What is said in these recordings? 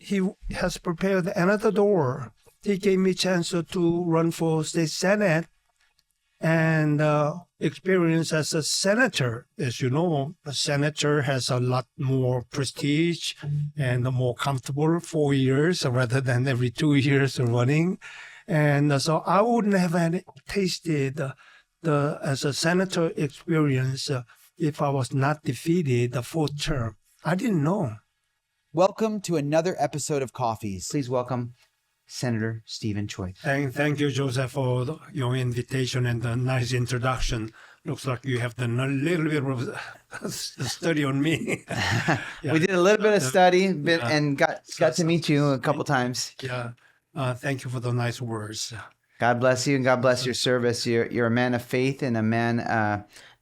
he has prepared another door. He gave me a chance to run for state senate and experience as a senator. As you know, a senator has a lot more prestige and more comfortable 4 years rather than every 2 years running. And so I wouldn't have tasted the as a senator experience if I was not defeated the fourth term. I didn't know. Welcome to another episode of Coffeez. Please welcome Senator Steven Choi. Thank you, Joseph, for your invitation and the nice introduction. Looks like you have done a little bit of study on me. Yeah. We did a little bit of study and got to meet you a couple times. Yeah. Thank you for the nice words. God bless you and God bless your service. You're a man of faith and a man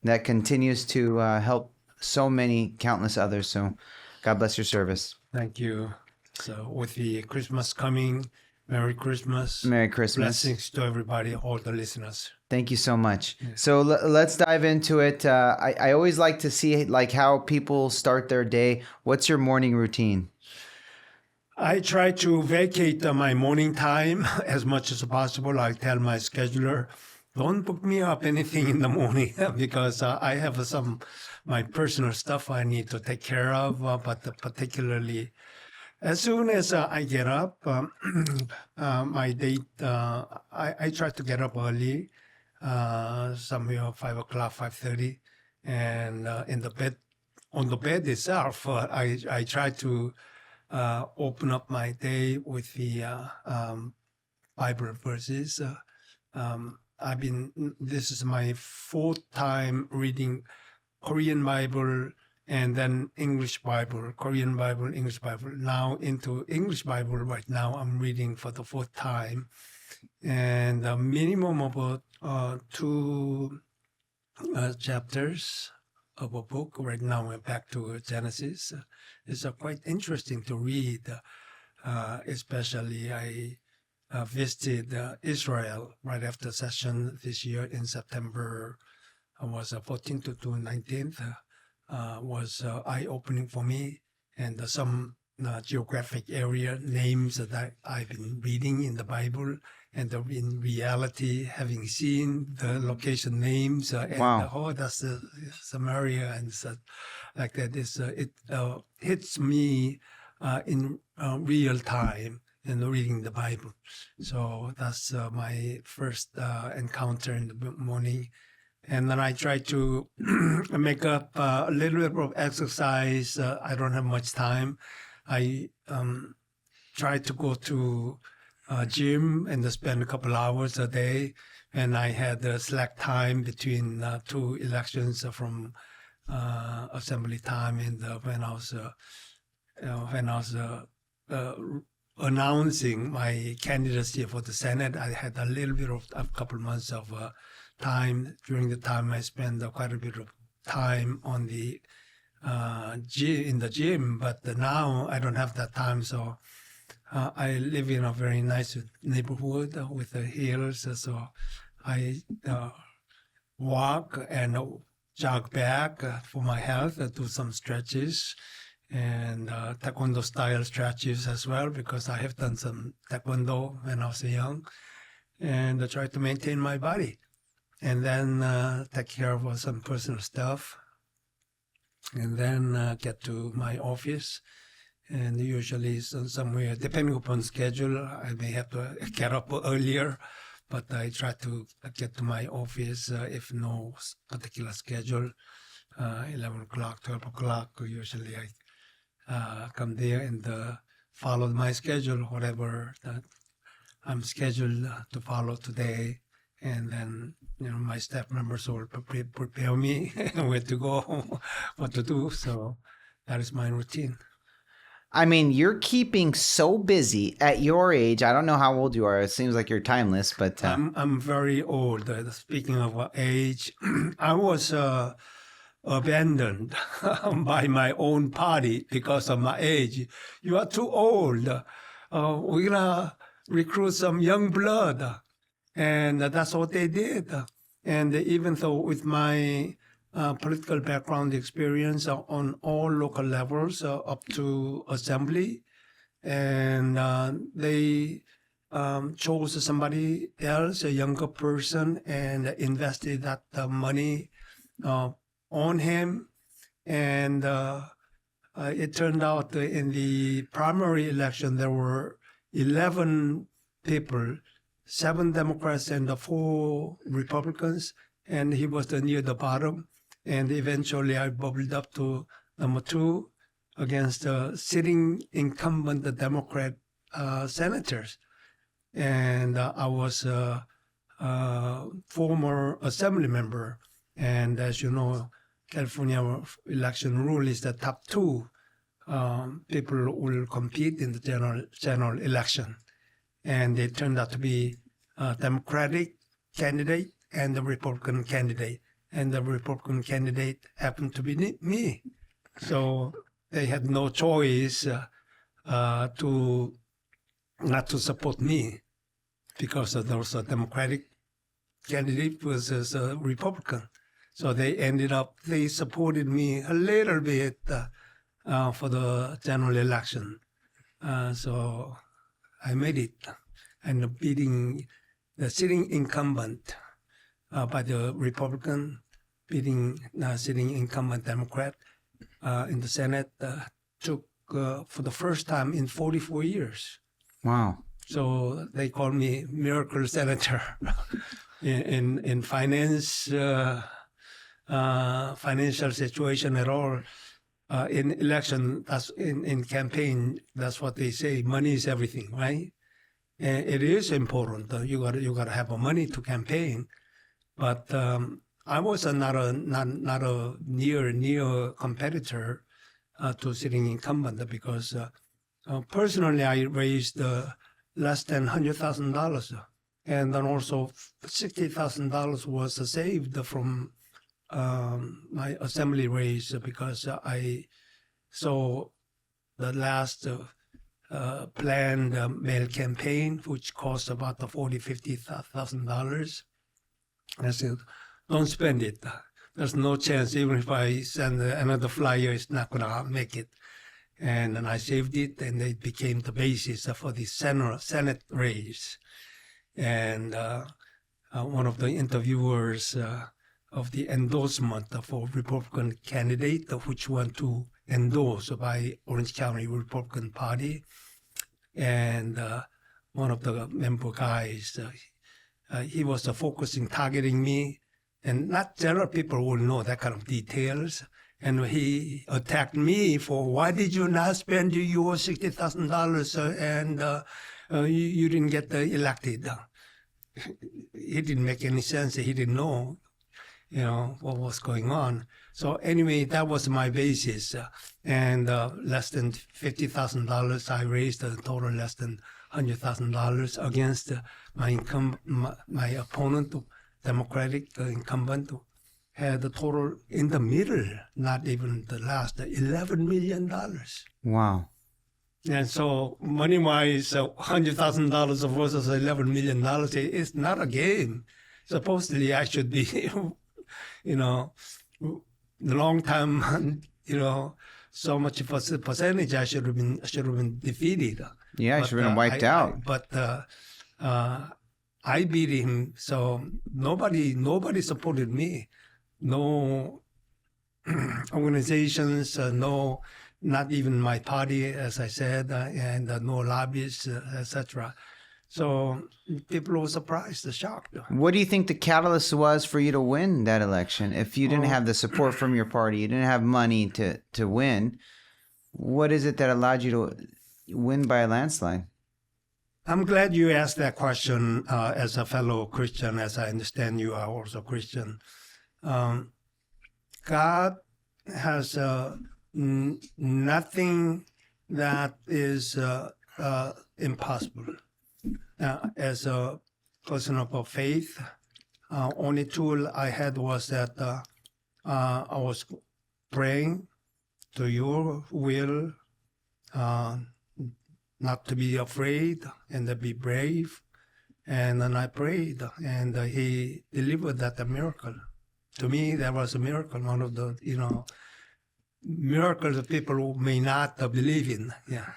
that continues to help so many countless others. So God bless your service. Thank you. So with the Christmas coming, Merry Christmas. Merry Christmas. Blessings to everybody, all the listeners. Thank you so much. Yeah. So let's dive into it. I always like to see like how people start their day. What's your morning routine? I try to vacate my morning time as much as possible. I tell my scheduler, don't book me up anything in the morning because I have my personal stuff I need to take care of, but particularly as soon as I get up, my date, I try to get up early, somewhere 5 o'clock, 5:30, and on the bed itself, I try to open up my day with the Bible verses. This is my fourth time reading Korean Bible and then English Bible, Korean Bible, English Bible. Now into English Bible right now, I'm reading for the fourth time. And a minimum of 2 chapters of a book. Right now we're back to Genesis. It's quite interesting to read, especially I visited Israel right after session this year in September. Was 14th to 19th. Was eye-opening for me, and some geographic area names that I've been reading in the Bible, and in reality, having seen the location names, and wow. That's Samaria, and so, like that. It hits me in real time in reading the Bible. So that's my first encounter in the morning. And then I try to make up a little bit of exercise. I don't have much time. I try to go to gym and spend a couple hours a day. And I had slack time between 2 elections from assembly time and when I was announcing my candidacy for the Senate. I had a little bit of a couple months of time. During the time I spent quite a bit of time on the in the gym, but now I don't have that time. So I live in a very nice neighborhood with the hills, so I walk and jog back for my health, do some stretches and taekwondo style stretches as well, because I have done some taekwondo when I was young, and I try to maintain my body. And then take care of some personal stuff, and then get to my office. And usually somewhere, depending upon schedule, I may have to get up earlier, but I try to get to my office if no particular schedule, 11 o'clock, 12 o'clock. Usually I come there and follow my schedule, whatever that I'm scheduled to follow today. And then, my staff members will prepare me where to go, what to do. So that is my routine. I mean, you're keeping so busy at your age. I don't know how old you are. It seems like you're timeless, but I'm very old. Speaking of age, I was abandoned by my own party because of my age. You are too old. We're gonna recruit some young blood. And that's what they did. And even though with my political background experience on all local levels up to assembly, and they chose somebody else, a younger person, and invested that money on him. And it turned out that in the primary election, there were 11 people, 7 Democrats and 4 Republicans, and he was near the bottom. And eventually I bubbled up to number 2 against sitting incumbent Democrat senators. And I was a former assembly member. And as you know, California election rule is the top 2 people will compete in the general election. And it turned out to be a Democratic candidate and the Republican candidate. And the Republican candidate happened to be me. So they had no choice to not to support me because there was a Democratic candidate versus a Republican. So they supported me a little bit for the general election. So I made it, and beating the sitting incumbent by the Republican, beating sitting incumbent Democrat in the Senate took for the first time in 44 years. Wow. So they call me miracle senator. in finance, financial situation at all. In election, that's in campaign, that's what they say. Money is everything, right? And it is important. You got to have money to campaign. But I was not a near competitor to sitting incumbent because personally I raised less than $100,000, and then also $60,000 was saved from my assembly race because I saw the last planned mail campaign, which cost about $40,000-$50,000. I said, don't spend it. There's no chance, even if I send another flyer, it's not going to make it. And then I saved it, and it became the basis for the Senate race. And one of the interviewers of the endorsement for Republican candidate, which went to endorse by Orange County Republican Party, and one of the member guys, he was targeting me, and not general people will know that kind of details. And he attacked me for, why did you not spend your $60,000 and you didn't get elected? It didn't make any sense. He didn't know, what was going on. So anyway, that was my basis. And less than $50,000 I raised, a total less than $100,000 against my opponent, Democratic incumbent, had a total in the middle, not even the last, $11 million. Wow. And so money-wise, $100,000 versus $11 million is not a game. Supposedly I should be, the long time, so much percentage I should have been defeated. Yeah, but, should have been wiped out. But I beat him, so nobody supported me. No organizations, no, not even my party, as I said, and no lobbyists, etc. So people were surprised, shocked. What do you think the catalyst was for you to win that election? If you didn't have the support from your party, you didn't have money to win, what is it that allowed you to win by a landslide? I'm glad you asked that question as a fellow Christian, as I understand you are also Christian. God has nothing that is impossible. As a person of faith, only tool I had was that I was praying to your will, not to be afraid and to be brave. And then I prayed, and he delivered that miracle. To me, that was a miracle, one of the, miracles that people may not believe in. Yeah.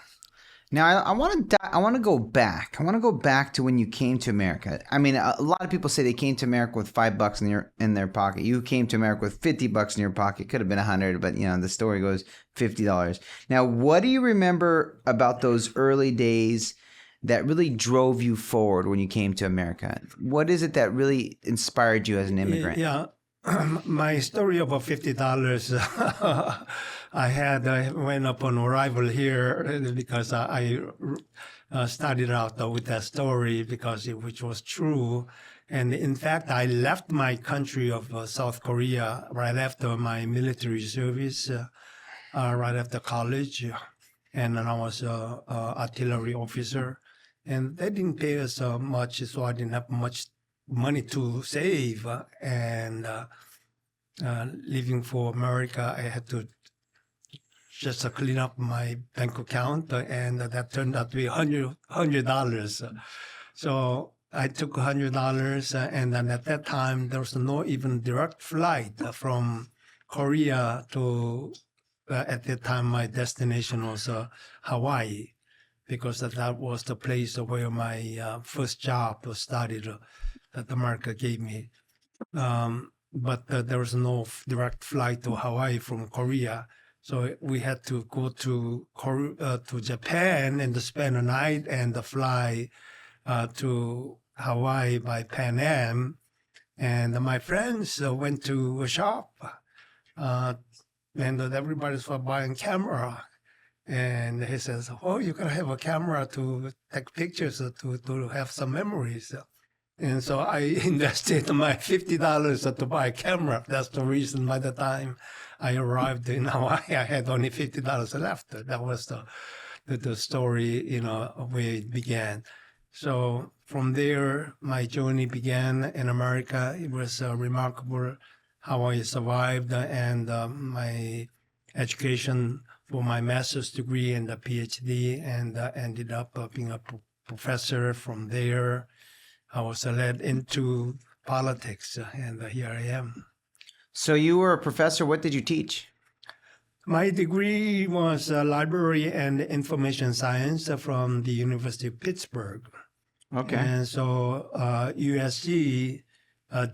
Now, I want to go back. I want to go back to when you came to America. I mean, a lot of people say they came to America with $5 in their pocket. You came to America with $50 in your pocket. Could have been 100, but the story goes $50. Now, what do you remember about those early days that really drove you forward when you came to America? What is it that really inspired you as an immigrant? Yeah. My story about $50, I went upon arrival here because I started out with that story which was true. And in fact, I left my country of South Korea right after my military service, right after college. And then I was an artillery officer. And they didn't pay us much, so I didn't have much money to save, and leaving for America, I had to just clean up my bank account, and that turned out to be $100. So I took $100, and then at that time there was no even direct flight from Korea to. At that time, my destination was Hawaii, because that was the place where my first job was started. That America gave me. But there was no direct flight to Hawaii from Korea. So we had to go to Japan and to spend a night and fly to Hawaii by Pan Am. And my friends went to a shop, and everybody's buying camera. And he says, "Oh, you gotta have a camera to take pictures to have some memories." And so I invested my $50 to buy a camera. That's the reason by the time I arrived in Hawaii, I had only $50 left. That was the story, where it began. So from there, my journey began in America. It was remarkable how I survived, and my education for my master's degree and a PhD, and ended up being a professor. From there, I was led into politics, and here I am. So you were a professor. What did you teach? My degree was library and information science from the University of Pittsburgh. Okay. And so USC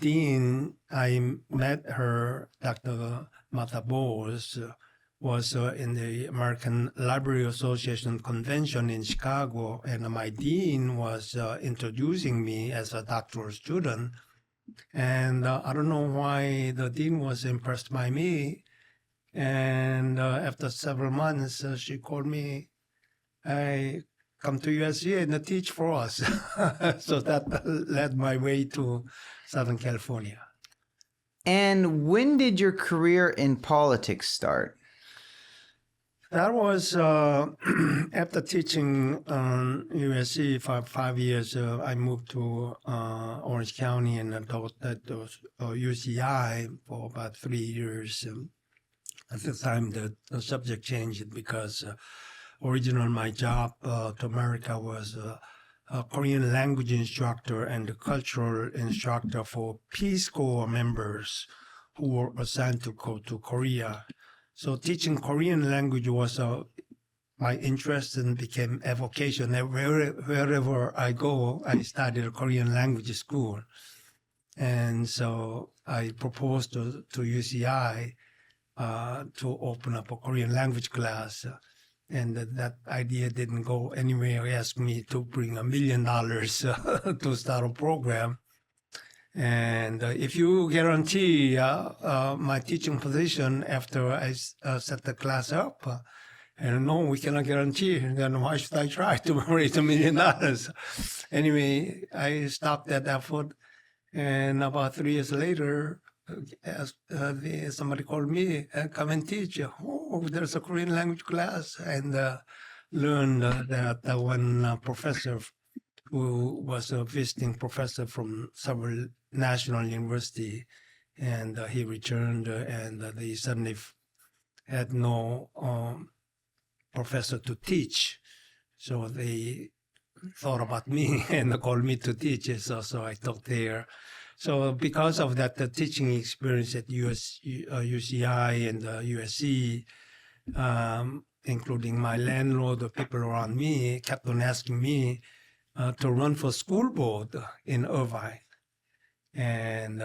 dean, I met her, Dr. Mata Bose, was in the American Library Association convention in Chicago, and my dean was introducing me as a doctoral student. And I don't know why the dean was impressed by me. And after several months, she called me, "I come to USC and teach for us." So that led my way to Southern California. And when did your career in politics start? That was after teaching USC for 5 years. I moved to Orange County and taught at UCI for about 3 years. At the time, the subject changed because originally my job to America was a Korean language instructor and a cultural instructor for Peace Corps members who were assigned to go to Korea. So teaching Korean language was my interest and became a vocation. Wherever I go, I studied a Korean language school. And so I proposed to UCI to open up a Korean language class. And that idea didn't go anywhere. They asked me to bring $1 million to start a program. And if you guarantee my teaching position after I set the class up, and no, we cannot guarantee, then why should I try to raise $1 million? Anyway, I stopped that effort. And about 3 years later, somebody called me and come and teach. Oh, there's a Korean language class, and learned that one professor who was a visiting professor from several national university, and he returned, and they suddenly had no professor to teach. So they thought about me and called me to teach. So I taught there. So because of that, the teaching experience at UCI and USC, including my landlord, the people around me, kept on asking me to run for school board in Irvine. And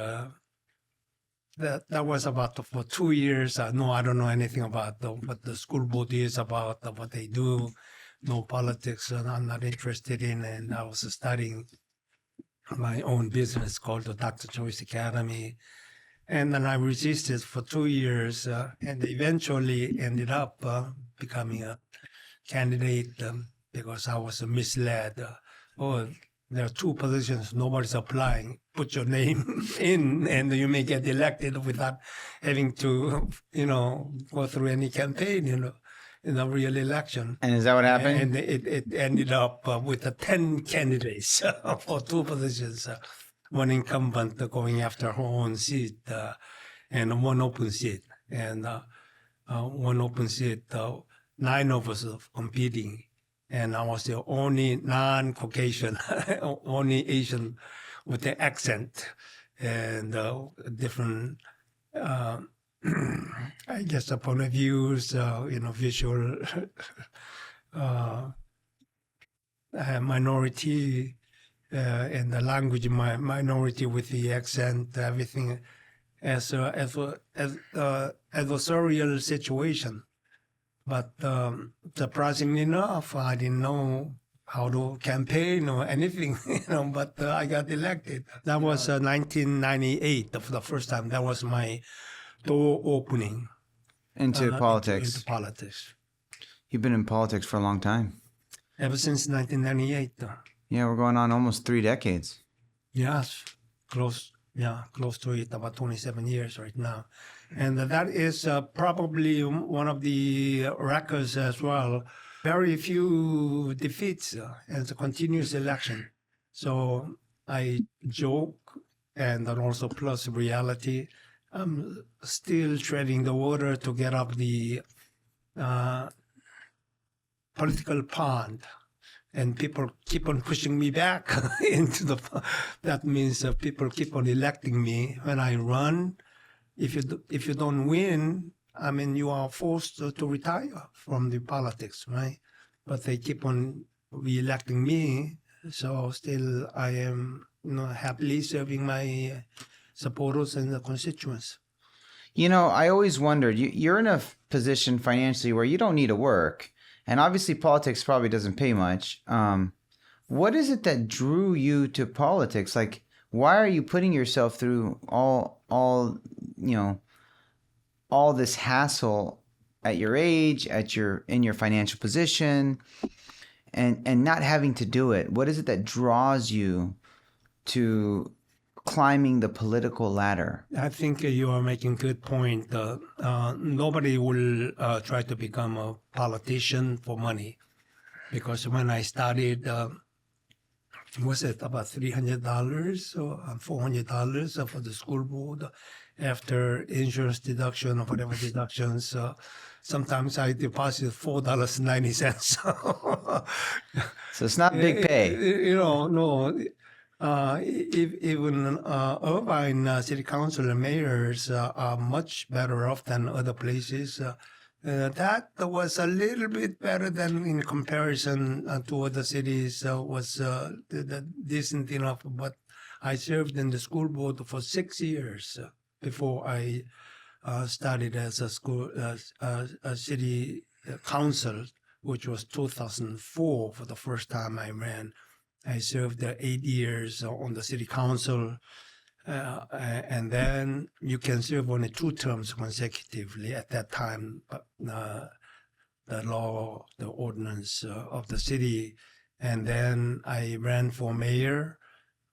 that was about for 2 years. No, I don't know anything about what the school board is about, what they do. No politics, I'm not interested in. And I was studying my own business called the Dr. Choi's Academy. And then I resisted for 2 years and eventually ended up becoming a candidate because I was misled. There are 2 positions, nobody's applying. Put your name in and you may get elected without having to, go through any campaign, in a real election. And is that what happened? And it ended up with 10 candidates for 2 positions. One incumbent going after her own seat and one open seat. And one open seat, 9 of us competing. And I was the only non-Caucasian, only Asian with the accent and different, I guess, the point of views, visual minority and the language minority with the accent, everything as a adversarial situation. But surprisingly enough, I didn't know how to campaign or anything, but I got elected. That was 1998, the first time. That was my door opening. Into politics. Into politics. You've been in politics for a long time. Ever since 1998. Yeah, we're going on almost 3 decades. Yes, close to it, about 27 years right now. And that is probably one of the records as well. Very few defeats and it's a continuous election. So I joke, and then also plus reality, I'm still treading the water to get up the political pond. And people keep on pushing me back into that means people keep on electing me when I run. If you don't win, I mean, you are forced to retire from the politics, right? But they keep on re-electing me, so still I am happily serving my supporters and the constituents. I always wondered, you're in a position financially where you don't need to work. And obviously politics probably doesn't pay much. What is it that drew you to politics? Like, why are you putting yourself through all this hassle at your age, in your financial position, and not having to do it? What is it that draws you to climbing the political ladder? I think you are making a good point. Nobody will try to become a politician for money, because when I started, was it about $300 or $400 for the school board after insurance deduction or whatever deductions? Sometimes I deposit $4.90. So it's not big pay. No. Even Irvine City Council and mayors are much better off than other places. That was a little bit better than in comparison to other cities. Was decent enough, but I served in the school board for 6 years before I started as a city council, which was 2004 for the first time I ran. I served 8 years on the city council, and then you can serve only 2 terms consecutively at that time. The law, the ordinance of the city, and then I ran for mayor,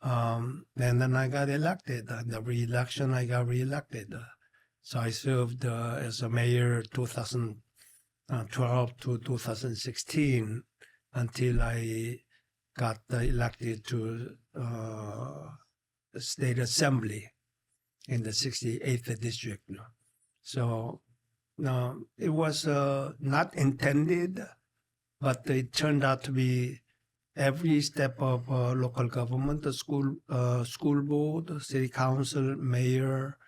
and then I got elected. The re-election, I got re-elected. So I served as a mayor 2012 to 2016 until I got elected to the state assembly in the 68th district. So it was not intended, but it turned out to be every step of local government, the school board, city council, mayor,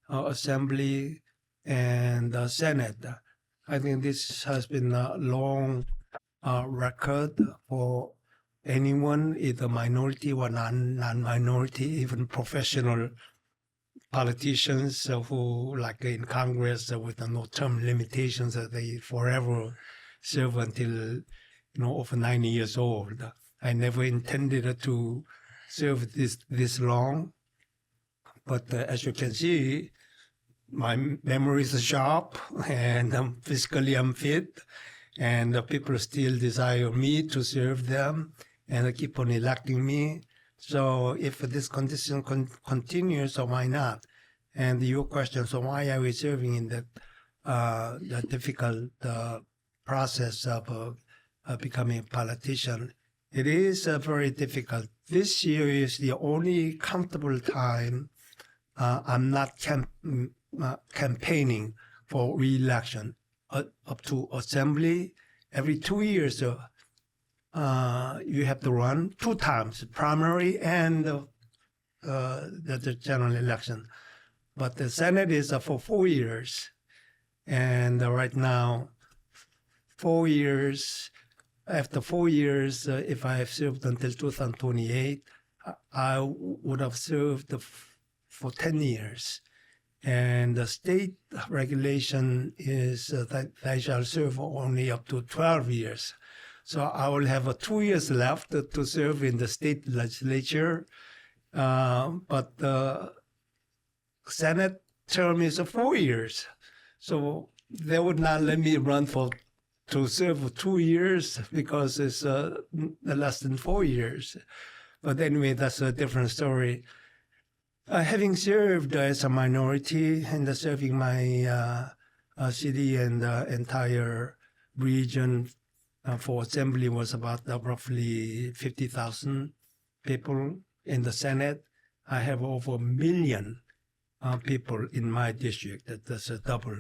assembly, and Senate. I think this has been a long record for anyone, either minority or non-minority, even professional politicians who, like in Congress, with no term limitations, they forever serve until over 90 years old. I never intended to serve this long, but as you can see, my memory is sharp, and I'm physically unfit, and people still desire me to serve them, and they keep on electing me. So if this condition continues, so why not? And your question, so why are we serving in the difficult process of becoming a politician? It is very difficult. This year is the only comfortable time I'm not campaigning for re-election. Up to assembly, every 2 years, you have to run 2 times, primary and the general election. But the Senate is for 4 years. And right now, 4 years, after 4 years, if I have served until 2028, I would have served for 10 years. And the state regulation is that I shall serve only up to 12 years. So I will have 2 years left to serve in the state legislature. But the Senate term is 4 years. So they would not let me run to serve for 2 years because it's less than 4 years. But anyway, that's a different story. Having served as a minority and serving my city and the entire region for assembly was about roughly 50,000 people in the Senate. I have over 1 million people in my district. That's a double,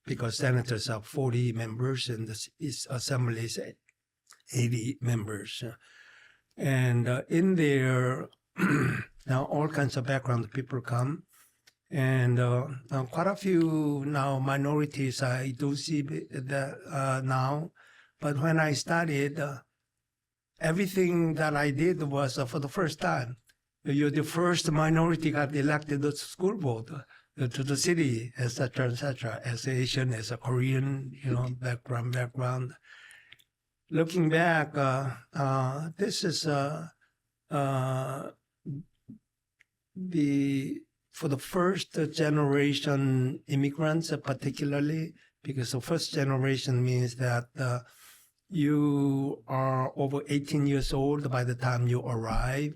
because senators are 40 members and the assembly is 80 members. And in there, now all kinds of background people come, and quite a few now minorities I do see that now. But when I started, everything that I did was for the first time. You're the first minority got elected to the school board, to the city, etc., as Asian, as a Korean, background. Looking back, this is for the first generation immigrants, particularly, because the first generation means that you are over 18 years old by the time you arrive.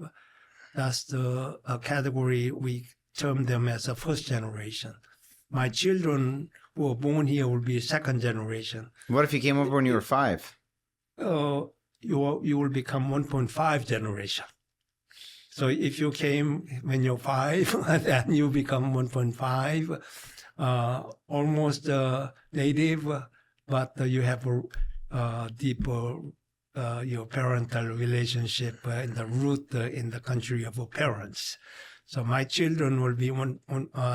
That's the category we term them as a first generation. My children who were born here will be second generation. What if you came over when you were 5? You will become 1.5 generation. So if you came when you're 5, then you become 1.5, almost native, but you have a deeper your parental relationship in the root in the country of your parents. So my children will be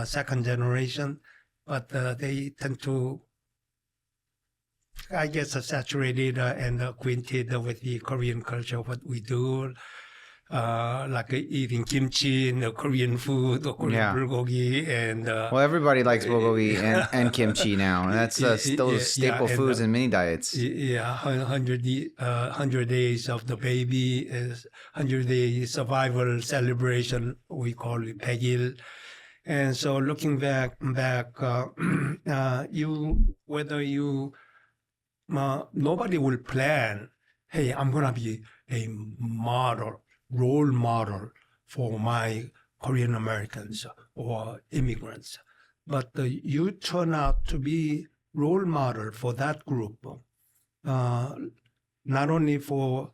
second generation, but they tend to, I guess, saturated and acquainted with the Korean culture, what we do, like eating kimchi and Korean food or Korean bulgogi. And well, everybody likes bulgogi and kimchi now, and that's still staple foods in many diets. Yeah, 100 days of the baby is 100-day survival celebration. We call it Pegil. And so looking back, nobody will plan, hey, I'm going to be a role model for my Korean Americans or immigrants. But you turn out to be role model for that group, not only for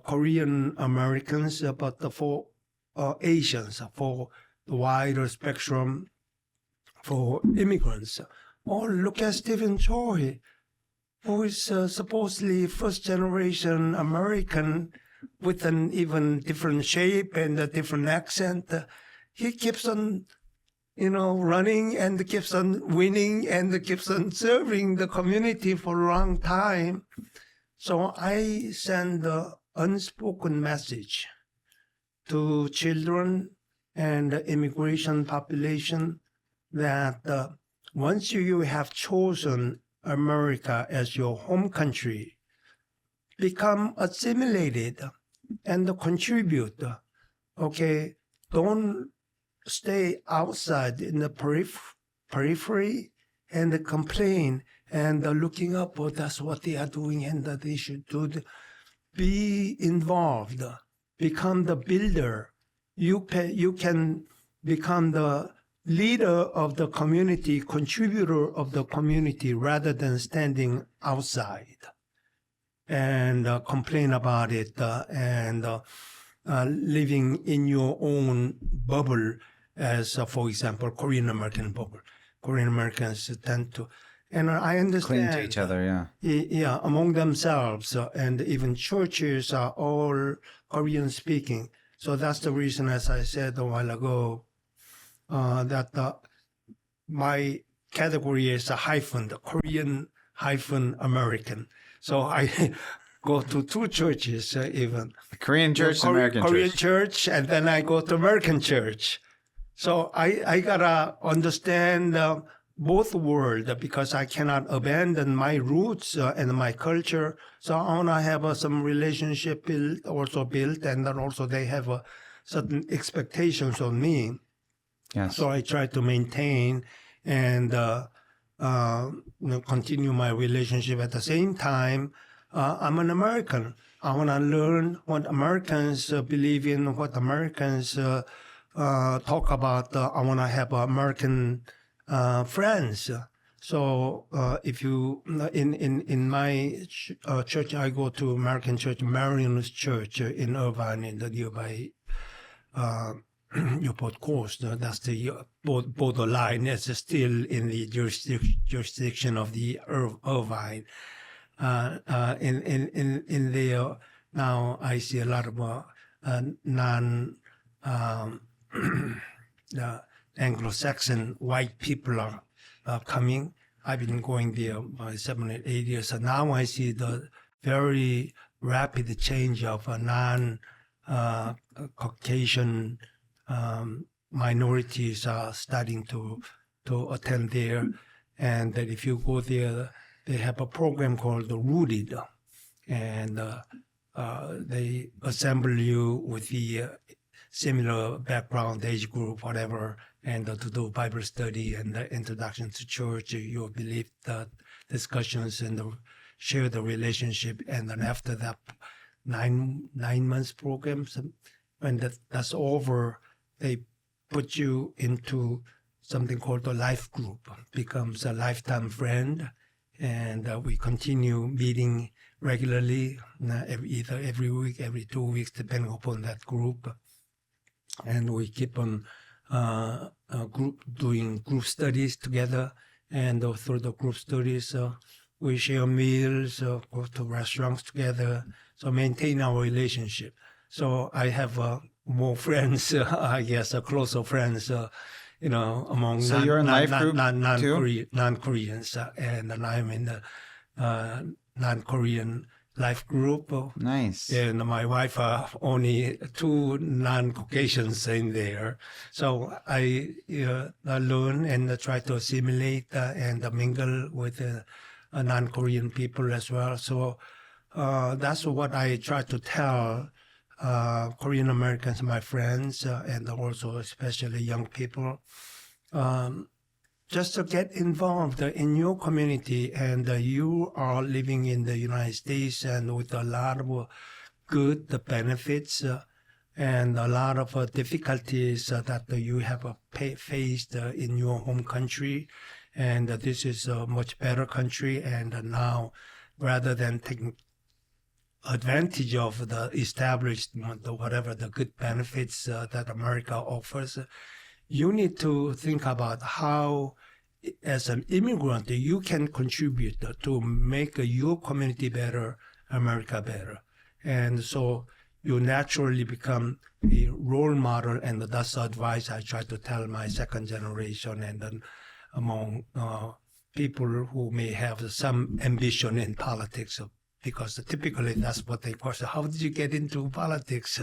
Korean Americans, but for Asians, for the wider spectrum, for immigrants. Oh, look at Steven Choi, who is supposedly first-generation American with an even different shape and a different accent. He keeps on running and keeps on winning and keeps on serving the community for a long time. So I send the unspoken message to children and the immigration population that once you have chosen America as your home country, become assimilated and contribute. Okay, don't stay outside in the periphery and complain and looking up, oh, that's what they are doing and that they should do. Be involved, become the builder. You can become the leader of the community, contributor of the community, rather than standing outside and complain about it and living in your own bubble as, for example, Korean American bubble. Korean Americans tend to, and I understand. Cling to each other, yeah. Yeah, among themselves, and even churches are all Korean speaking. So that's the reason, as I said a while ago, that my category is a hyphen, the Korean hyphen American. So I go to two churches even. Korean church, American Korean church. church, and then I go to American church. So I gotta understand both worlds because I cannot abandon my roots and my culture. So I wanna have some relationship built, and then also they have certain expectations on me. Yes. So I try to maintain and continue my relationship. At the same time, I'm an American. I want to learn what Americans believe in, what Americans talk about. I want to have American friends. So if you in my church, I go to American church, Marion's Church in Irvine, in the nearby Newport Coast. That's the borderline. It's still in the jurisdiction of the Irvine. In there now, I see a lot of Anglo-Saxon white people are coming. I've been going there by 7 or 8 years, and now I see the very rapid change of Caucasian minorities are starting to attend there, and that if you go there, they have a program called the Rooted, and they assemble you with the similar background, age group, whatever, and to do Bible study and the introduction to church, your belief, the discussions, and share the relationship, and then after that 9 months program, when that's over, they put you into something called a life group, becomes a lifetime friend, and we continue meeting regularly, either every week, every 2 weeks, depending upon that group, and we keep on doing group studies together, and through the group studies, we share meals, go to restaurants together, so maintain our relationship. So I have more friends, I guess, closer friends, among so you're in life group non-Koreans, and I'm in the non-Korean life group. Nice. And my wife only 2 non-Caucasians in there. So I learn and try to assimilate and mingle with non-Korean people as well. So that's what I try to tell Korean Americans, my friends, and also especially young people, just to get involved in your community. And you are living in the United States and with a lot of good benefits and a lot of difficulties that you have faced in your home country. And this is a much better country. And now, rather than taking advantage of the establishment, whatever the good benefits that America offers, you need to think about how, as an immigrant, you can contribute to make your community better, America better. And so you naturally become a role model, and that's the advice I try to tell my second generation, and then among people who may have some ambition in politics, because typically that's what they question. How did you get into politics?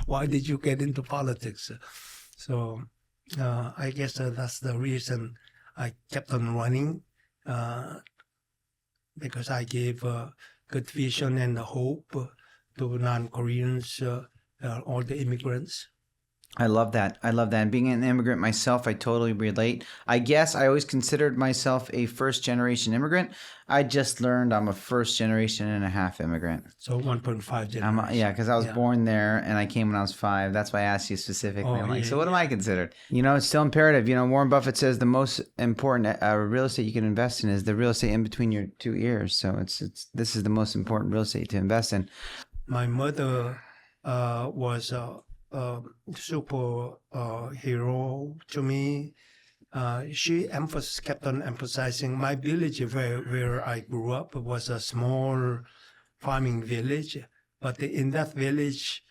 Why did you get into politics? So I guess that's the reason I kept on running, because I gave good vision and hope to non-Koreans, all the immigrants. I love that. I love that. And being an immigrant myself, I totally relate. I guess I always considered myself a first-generation immigrant. I just learned I'm a first-generation and a half immigrant. So 1.5 generation. Yeah, because I was born there and I came when I was 5. That's why I asked you specifically. I'm like, so what am I considered? It's still imperative. Warren Buffett says the most important real estate you can invest in is the real estate in between your 2 ears. So this is the most important real estate to invest in. My mother was a super hero to me. She kept on emphasizing my village where I grew up was a small farming village, but in that village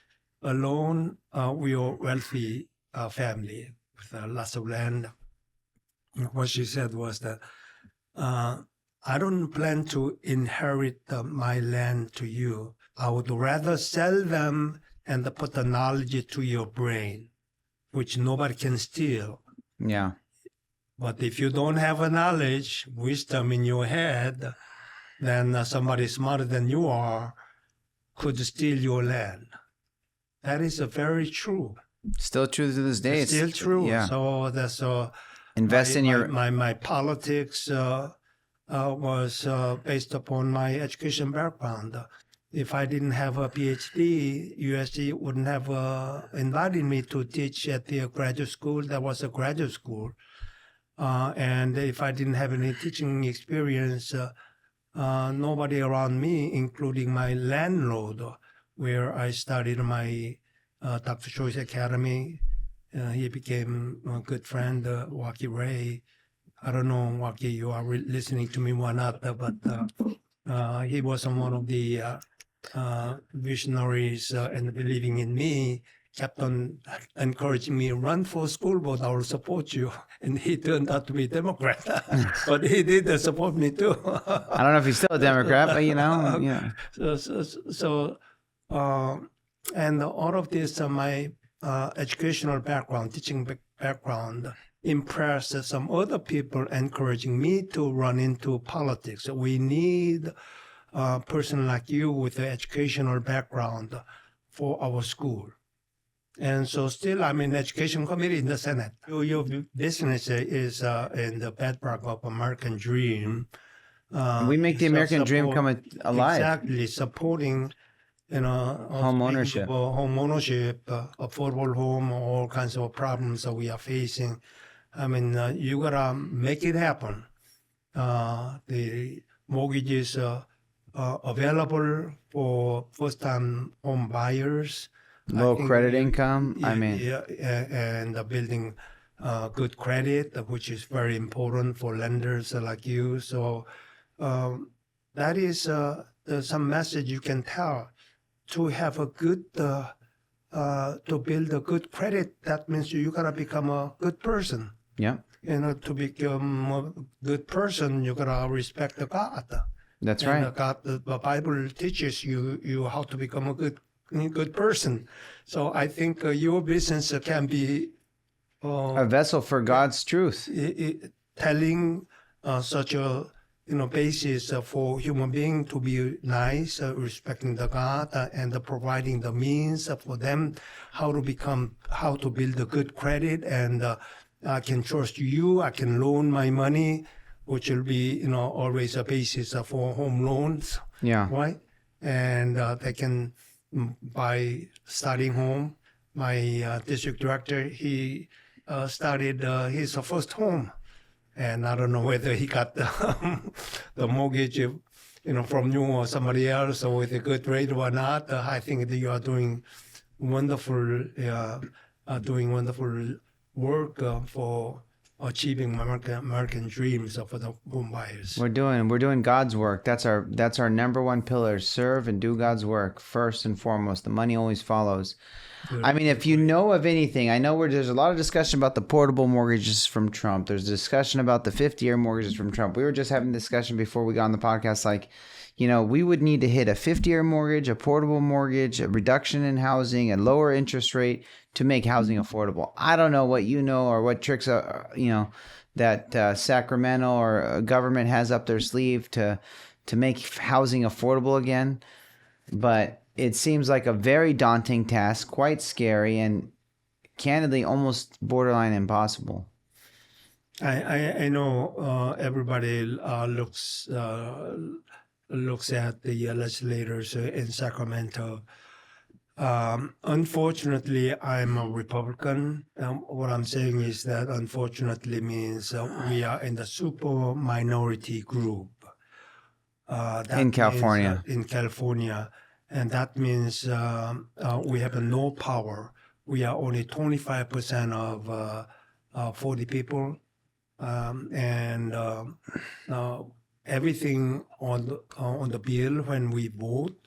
alone, we were wealthy family with lots of land. What she said was that I don't plan to inherit my land to you. I would rather sell them and put the knowledge to your brain, which nobody can steal. Yeah. But if you don't have a knowledge, wisdom in your head, then somebody smarter than you are could steal your land. That is very true. Still true to this day. It's still true. Yeah. So that's invest in your my politics was based upon my education background. If I didn't have a PhD, USC wouldn't have invited me to teach at the graduate school. That was a graduate school. And if I didn't have any teaching experience, nobody around me, including my landlord, where I studied my Dr. Choi's Academy, he became a good friend, Waki Ray. I don't know, Waki, you are listening to me or not, but he was one of the visionaries and believing in me, kept on encouraging me, run for school board, I will support you. And he turned out to be a Democrat. But he did support me too. I don't know if he's still a Democrat, but yeah. So and all of this, my educational background, teaching background, impressed some other people, encouraging me to run into politics. We need a person like you with an educational background for our school. And so still I'm in the education committee in the Senate. Your business is in the bedrock of American dream. We make the American dream come alive. Exactly, supporting home ownership, affordable home, all kinds of problems that we are facing. I mean, you gotta make it happen. The mortgages available for first-time home buyers. Low credit income. And building good credit, which is very important for lenders like you. So that is some message you can tell. To have a good, to build a good credit, that means you gotta become a good person. Yeah. To become a good person, you gotta respect the God. That's right. The Bible teaches you how to become a good person. So I think your business can be a vessel for God's truth. Telling such a basis for human being to be nice, respecting the God, and providing the means for them how to build a good credit, and I can trust you. I can loan my money, which will be always a basis for home loans. Yeah. Right, and they can by starting home. My district director, he started his first home. And I don't know whether he got the mortgage, from you or somebody else, or with a good rate or not. I think that you are doing wonderful work for achieving American dreams for the home buyers. We're doing God's work. That's our number one pillar. Serve and do God's work first and foremost. The money always follows. I mean, if you know of anything, I know there's a lot of discussion about the portable mortgages from Trump. There's discussion about the 50-year mortgages from Trump. We were just having a discussion before we got on the podcast, like, you know, we would need to hit a 50-year mortgage, a portable mortgage, a reduction in housing, a lower interest rate to make housing affordable. I don't know what you know or what tricks, that Sacramento or government has up their sleeve to make housing affordable again. But it seems like a very daunting task, quite scary, and candidly almost borderline impossible. I know everybody looks at the legislators in Sacramento. Unfortunately, I'm a Republican. What I'm saying is that unfortunately means we are in the super minority group. In California. In California. And that means we have no power. We are only 25% of 40 people. Everything on the bill when we vote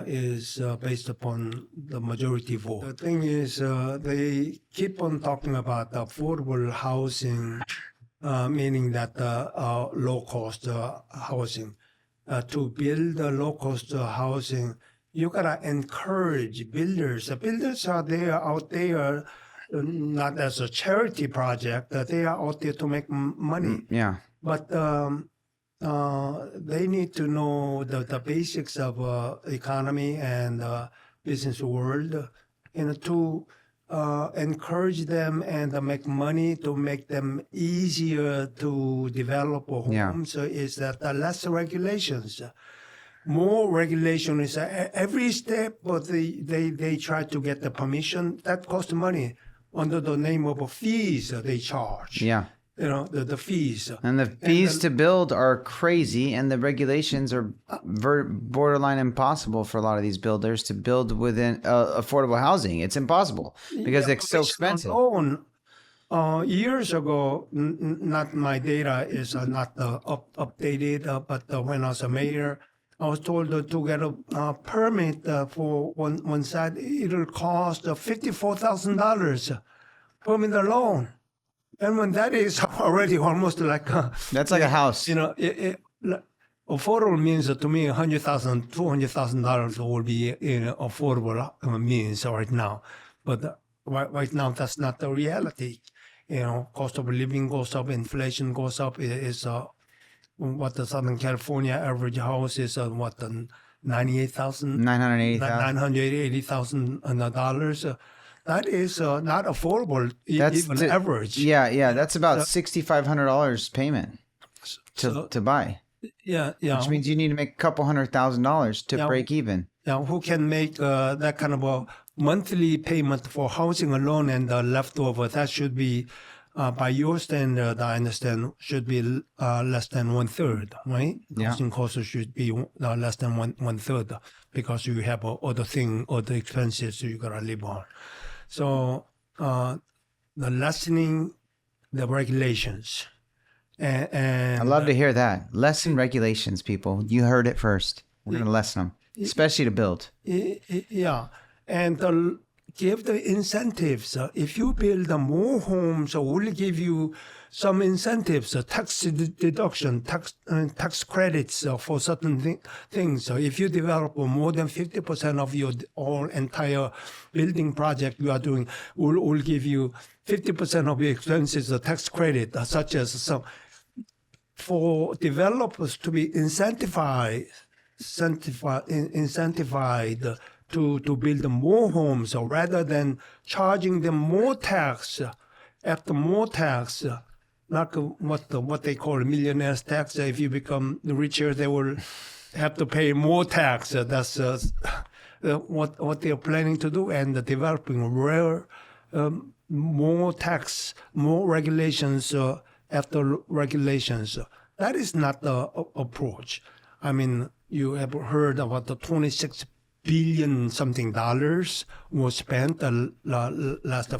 is based upon the majority vote. The thing is, they keep on talking about affordable housing, meaning that low-cost housing. To build low-cost housing, you gotta encourage builders. The builders are out there, not as a charity project. They are out there to make money. Yeah. But they need to know the basics of economy and business world, to encourage them and make money to make them easier to develop homes. So is that less regulations. More regulation is every step, but they try to get the permission. That costs money under the name of fees they charge. Yeah. You know, the fees. And the fees to build are crazy, and the regulations are borderline impossible for a lot of these builders to build within affordable housing. It's impossible because it's so expensive. Years ago, not my data is not updated, but when I was a mayor, I was told to get a permit for one side. It'll cost $54,000 permit alone. And when that is already almost like that's like a house. You know, affordable means to me $100,000, $200,000 will be affordable means right now. But right now that's not the reality. You know, cost of living goes up, inflation goes up. It is what the Southern California average house is what $980,000 $980,000. That is not affordable, even average. Yeah. That's about $6,500 payment to buy. Yeah. Which means you need to make a couple $100,000 to break even. Now, who can make that kind of a monthly payment for housing alone and the leftover? That should be, by your standard, I understand, should be less than 1/3, right? Yeah. Housing costs should be less than 1/3 because you have other expenses you gotta live on. So the lessening the regulations. And I'd love to hear that. Lessen regulations, people. You heard it first. We're going to lessen them, especially to build. Yeah. And give the incentives. If you build more homes, we'll give you some incentives, tax deduction, tax credits for certain things. So if you develop more than 50% of your entire building project you are doing, we'll give you 50% of your expenses, a tax credit, such as some for developers to be incentivized to build more homes, so rather than charging them more tax after more tax, like what they call millionaire's tax. If you become richer, they will have to pay more tax. That's what they're planning to do, and developing more tax, more regulations after regulations. That is not the approach. I mean, you have heard about the $26 billion something was spent the last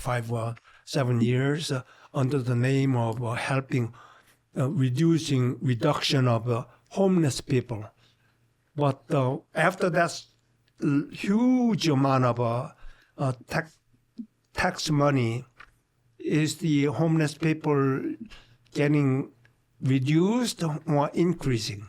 7 years under the name of helping reduction of homeless people. But after that huge amount of tax money, is the homeless people getting reduced or increasing?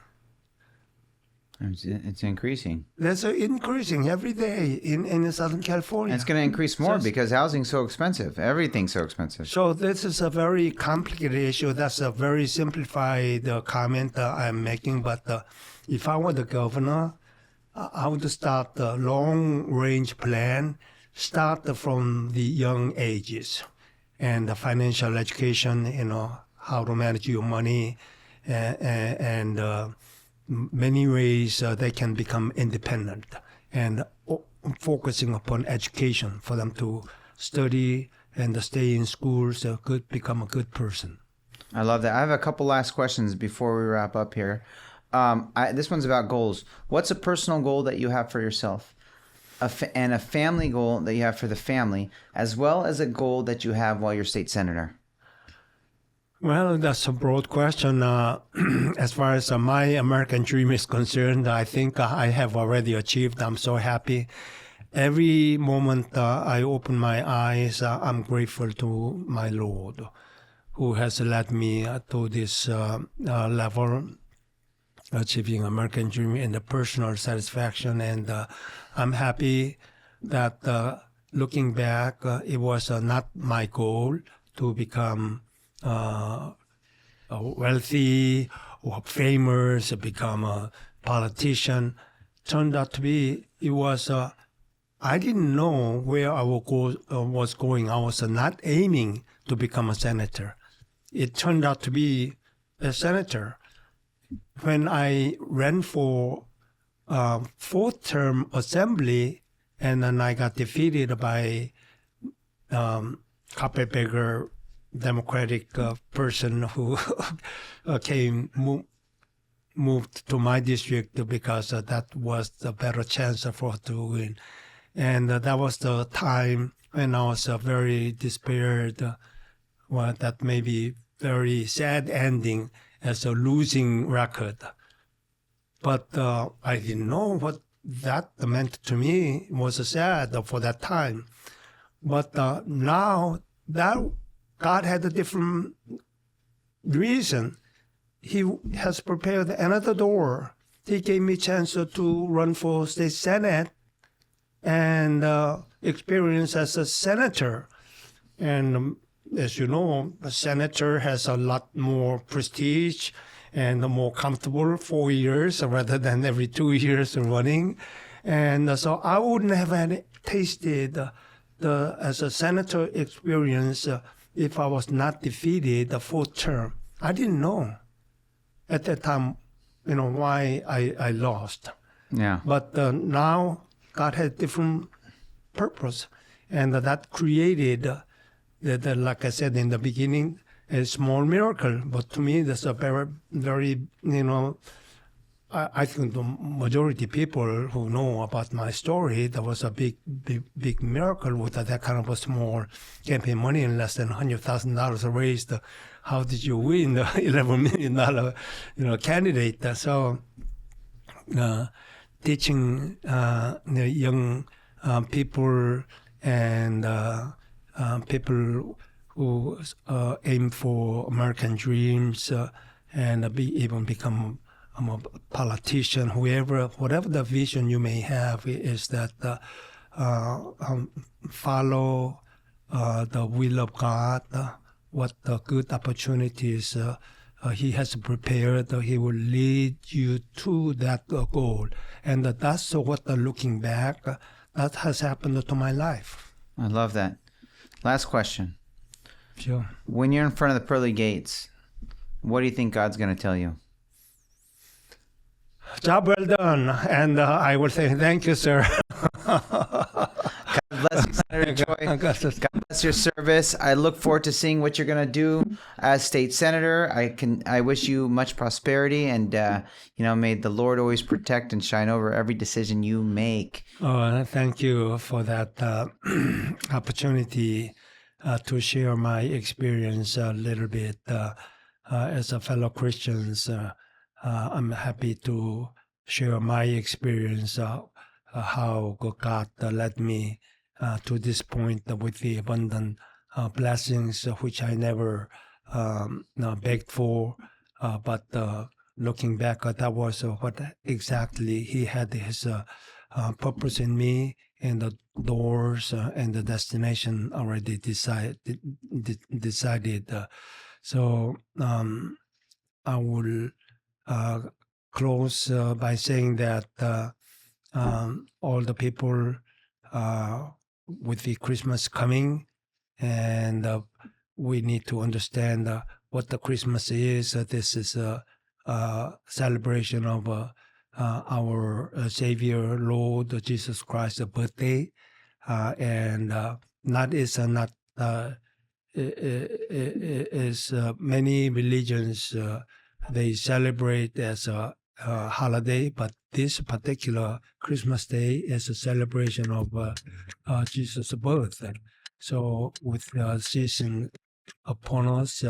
It's increasing. That's increasing every day in Southern California. And it's going to increase more because housing's so expensive. Everything's so expensive. So this is a very complicated issue. That's a very simplified comment I'm making. But if I were the governor, I would start a long-range plan, start from the young ages, and the financial education, how to manage your money, and many ways they can become independent, and focusing upon education for them to study and stay in schools, become a good person. I love that. I have a couple last questions before we wrap up here. This one's about goals. What's a personal goal that you have for yourself? And a family goal that you have for the family, as well as a goal that you have while you're state senator? Well, that's a broad question. As far as my American dream is concerned, I think I have already achieved. I'm so happy. Every moment I open my eyes, I'm grateful to my Lord, who has led me to this level, achieving American dream and the personal satisfaction. And I'm happy that looking back, it was not my goal to become wealthy or famous, become a politician. Turned out to be, it was, I didn't know where I was going. I was not aiming to become a senator. It turned out to be a senator. When I ran for fourth term assembly, and then I got defeated by carpetbagger Democratic person who moved to my district because that was the better chance for her to win. And that was the time when I was very despaired. Well, that may be very sad ending as a losing record. But I didn't know what that meant to me. It was sad for that time. But now that God had a different reason. He has prepared another door. He gave me a chance to run for state senate and experience as a senator. And as you know, a senator has a lot more prestige and more comfortable 4 years rather than every 2 years running. And so I wouldn't have tasted as a senator experience if I was not defeated the fourth term. I didn't know at that time, why I lost. Yeah. But now God had different purpose, and that created, like I said in the beginning, a small miracle. But to me, that's a very, very, I think the majority of people who know about my story, that was a big miracle with that kind of a small campaign money and less than $100,000 raised. How did you win the $11 million, candidate? So teaching the young people and people who aim for American dreams and be able to become a politician, whatever the vision you may have, is that follow the will of God, what the good opportunities He has prepared. He will lead you to that goal. And that's what, looking back, that has happened to my life. I love that. Last question. Sure. When you're in front of the pearly gates, what do you think God's going to tell you? Job well done. And I will say, thank you, sir. God bless you, Senator Choi. God bless your service. I look forward to seeing what you're going to do as state senator. I wish you much prosperity, and may the Lord always protect and shine over every decision you make. Oh, thank you for that opportunity. to share my experience a little bit. As a fellow Christians, I'm happy to share my experience, how God led me to this point with the abundant blessings which I never begged for. But looking back, that was what exactly He had His purpose in me, and the doors and the destination already decided. So I will close by saying that all the people with the Christmas coming, and we need to understand what the Christmas is. This is a celebration of our Savior, Lord Jesus Christ's birthday, and not is not is many religions they celebrate as a holiday, but this particular Christmas Day is a celebration of Jesus' birth. So, with the season upon us,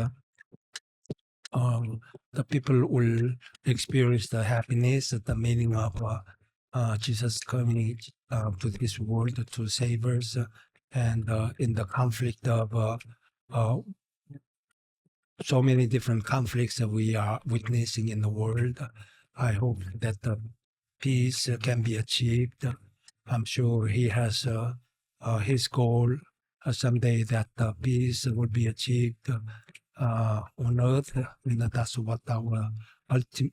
the people will experience the happiness, the meaning of Jesus coming to this world to save us, and in the conflict of so many different conflicts that we are witnessing in the world, I hope that the peace can be achieved. I'm sure He has His goal someday that peace will be achieved on earth, and that's what our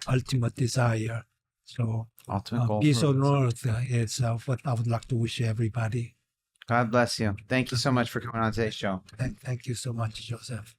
ultimate desire. So, Ultimate goal. peace for on us. earth is what I would like to wish everybody. God bless you. Thank you so much for coming on today's show. Thank you so much, Joseph.